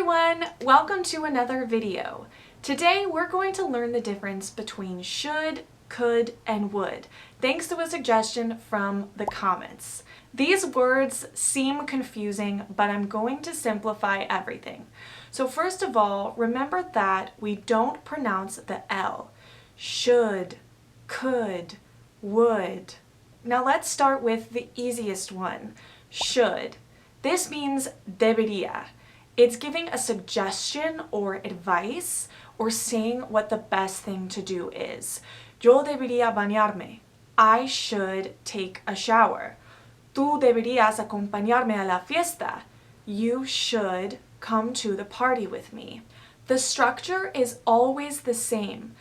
everyone! Welcome to another video. Today we're going to learn the difference between should, could, and would, thanks to a suggestion from the comments. These words seem confusing, but I'm going to simplify everything. So first of all, remember that we don't pronounce the L. Should, could, would. Now let's start with the easiest one, should. This means debería. It's giving a suggestion or advice or saying what the best thing to do is. Yo debería bañarme. I should take a shower. Tú deberías acompañarme a la fiesta. You should come to the party with me. The structure is always the same.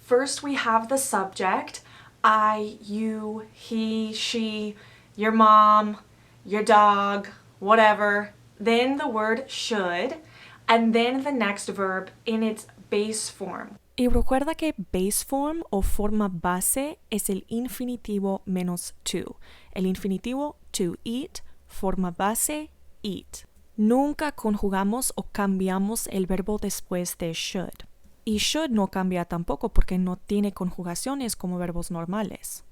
First we have the subject, I, you, he, she, your mom, your dog, whatever. Then the word should, and then the next verb in its base form. Y recuerda que base form o forma base es el infinitivo menos to. El infinitivo to eat, forma base eat. Nunca conjugamos o cambiamos el verbo después de should. Y should no cambia tampoco porque no tiene conjugaciones como verbos normales.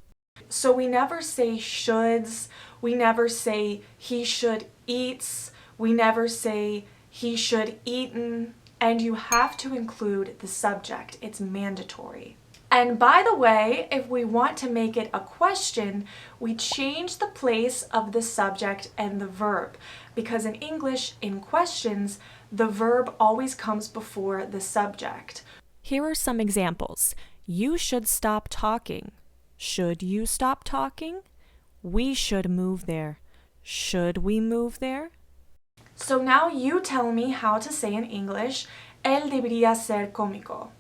So we never say shoulds, we never say he should eats, we never say he should eaten, and you have to include the subject. It's mandatory. And by the way, if we want to make it a question, we change the place of the subject and the verb, because in English, in questions, the verb always comes before the subject. Here are some examples. You should stop talking. Should you stop talking? We should move there. Should we move there? So now you tell me how to say in English, él debería ser cómico.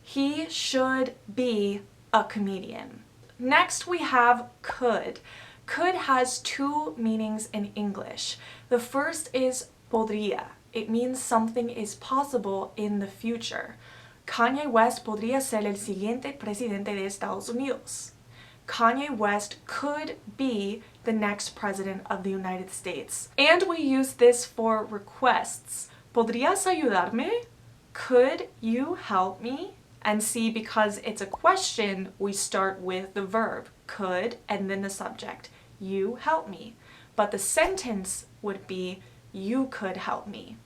He should be a comedian. Next we have could. Could has two meanings in English. The first is podría. It means something is possible in the future. Kanye West podría ser el siguiente presidente de Estados Unidos. Kanye West could be the next president of the United States. And we use this for requests. ¿Podrías ayudarme? Could you help me? And see, because it's a question, we start with the verb, could, and then the subject. You help me. But the sentence would be, you could help me.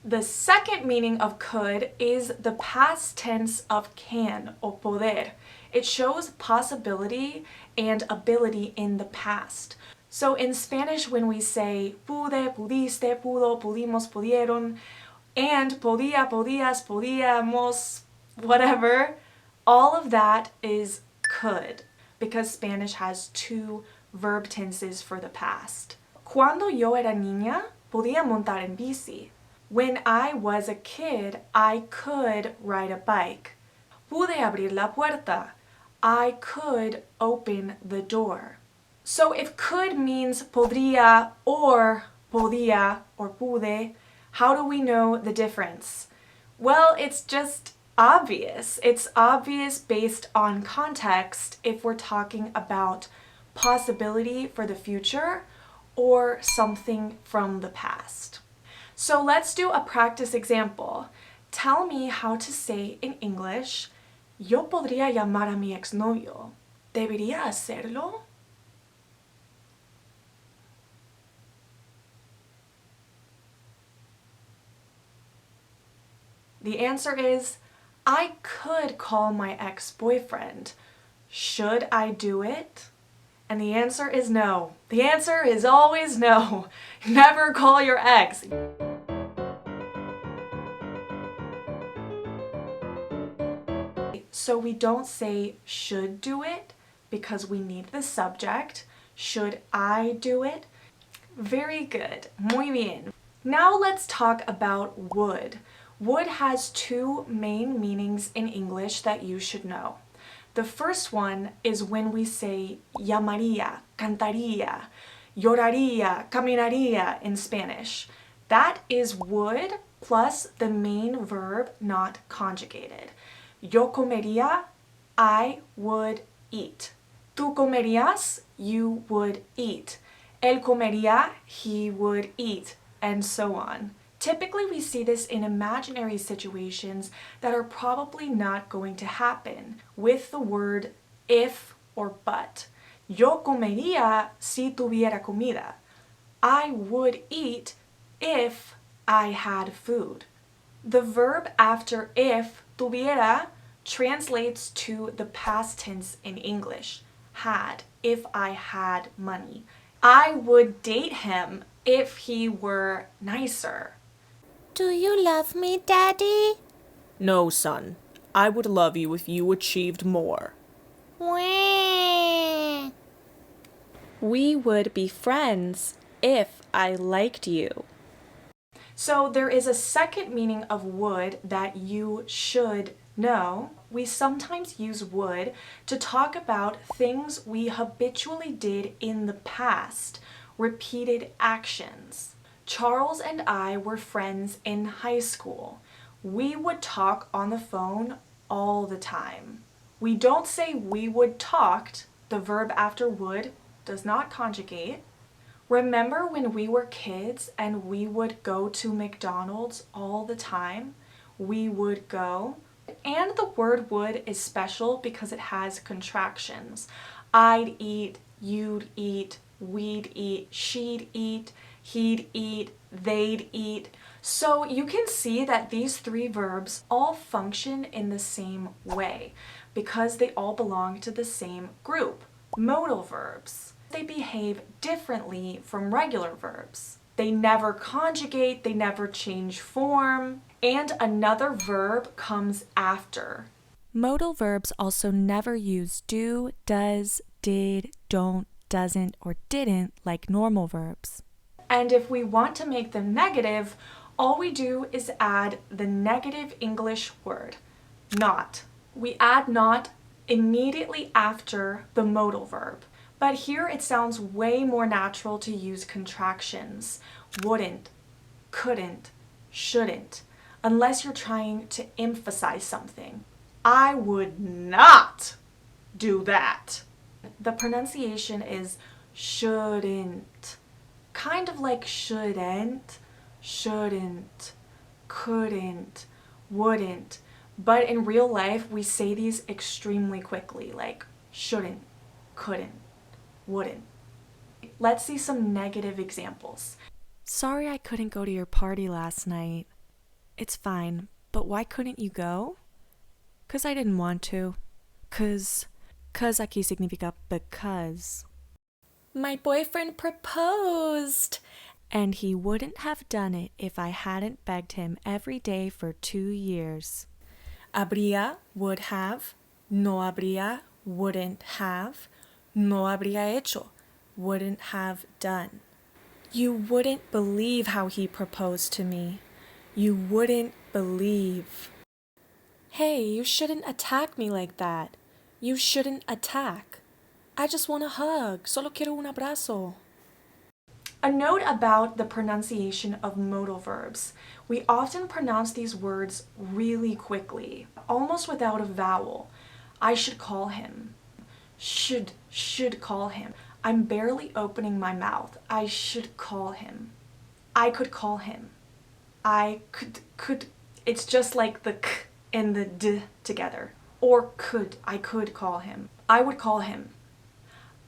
The second meaning of could is the past tense of can or poder. It shows possibility and ability in the past. So in Spanish, when we say pude, pudiste, pudo, pudimos, pudieron, and podía, podías, podíamos, whatever, all of that is could, because Spanish has two verb tenses for the past. Cuando yo era niña, podía montar en bici. When I was a kid, I could ride a bike. Pude abrir la puerta. I could open the door. So if could means podría or podía or pude, how do we know the difference? Well, it's just obvious. It's obvious based on context if we're talking about possibility for the future or something from the past. So let's do a practice example. Tell me how to say in English, yo podría llamar a mi exnovio. ¿Debería hacerlo? The answer is, I could call my ex-boyfriend. Should I do it? And the answer is no. The answer is always no. Never call your ex. So we don't say should do it because we need the subject. Should I do it? Very good. Muy bien. Now let's talk about would. Would has two main meanings in English that you should know. The first one is when we say llamaría, cantaría, lloraría, caminaría in Spanish. That is would plus the main verb not conjugated. Yo comería, I would eat. Tú comerías, you would eat. Él comería, he would eat, and so on. Typically, we see this in imaginary situations that are probably not going to happen with the word if or but. Yo comería si tuviera comida. I would eat if I had food. The verb after if, tuviera, translates to the past tense in English. Had, if I had money. I would date him if he were nicer. Do you love me, Daddy? No, son. I would love you if you achieved more. Wah. We would be friends if I liked you. So there is a second meaning of would that you should know. We sometimes use would to talk about things we habitually did in the past, repeated actions. Charles and I were friends in high school. We would talk on the phone all the time. We don't say we would talked. The verb after would does not conjugate. Remember when we were kids and we would go to McDonald's all the time? We would go. And the word would is special because it has contractions. I'd eat, you'd eat, we'd eat, she'd eat, he'd eat, they'd eat. So you can see that these three verbs all function in the same way because they all belong to the same group, modal verbs. They behave differently from regular verbs. They never conjugate, they never change form, and another verb comes after. Modal verbs also never use do, does, did, don't, doesn't, or didn't like normal verbs. And if we want to make them negative, all we do is add the negative English word, not. We add not immediately after the modal verb. But here it sounds way more natural to use contractions. Wouldn't, couldn't, shouldn't, unless you're trying to emphasize something. I would not do that. The pronunciation is shouldn't, kind of like shouldn't, shouldn't, couldn't, wouldn't. But in real life, we say these extremely quickly, like shouldn't, couldn't, wouldn't. Let's see some negative examples. Sorry I couldn't go to your party last night. It's fine, but why couldn't you go? 'Cause I didn't want to. 'Cause aquí significa because. My boyfriend proposed! And he wouldn't have done it if I hadn't begged him every day for 2 years. Habría, would have. No habría, wouldn't have. No habría hecho, wouldn't have done. You wouldn't believe how he proposed to me. You wouldn't believe. Hey, you shouldn't attack me like that. You shouldn't attack. I just want a hug. Solo quiero un abrazo. A note about the pronunciation of modal verbs. We often pronounce these words really quickly, almost without a vowel. I should call him. Should call him. I'm barely opening my mouth. I should call him. I could call him. I could. It's just like the k and the d together. Or could. I could call him. I would call him.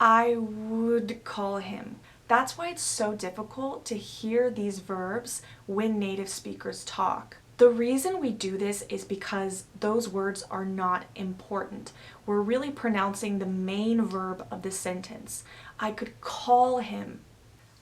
I would call him. That's why it's so difficult to hear these verbs when native speakers talk. The reason we do this is because those words are not important. We're really pronouncing the main verb of the sentence. I could call him.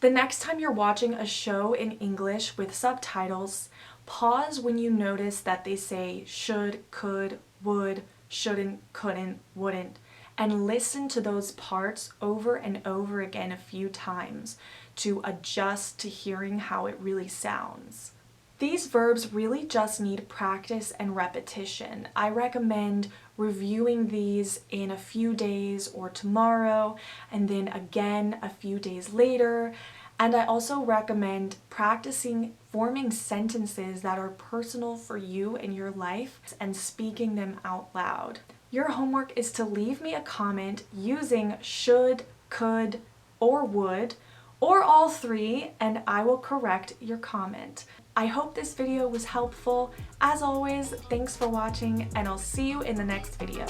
The next time you're watching a show in English with subtitles, pause when you notice that they say should, could, would, shouldn't, couldn't, wouldn't, and listen to those parts over and over again a few times to adjust to hearing how it really sounds. These verbs really just need practice and repetition. I recommend reviewing these in a few days or tomorrow, and then again a few days later. And I also recommend practicing forming sentences that are personal for you in your life and speaking them out loud. Your homework is to leave me a comment using should, could, or would, or all three, and I will correct your comment. I hope this video was helpful. As always, thanks for watching, and I'll see you in the next video.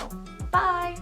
Bye!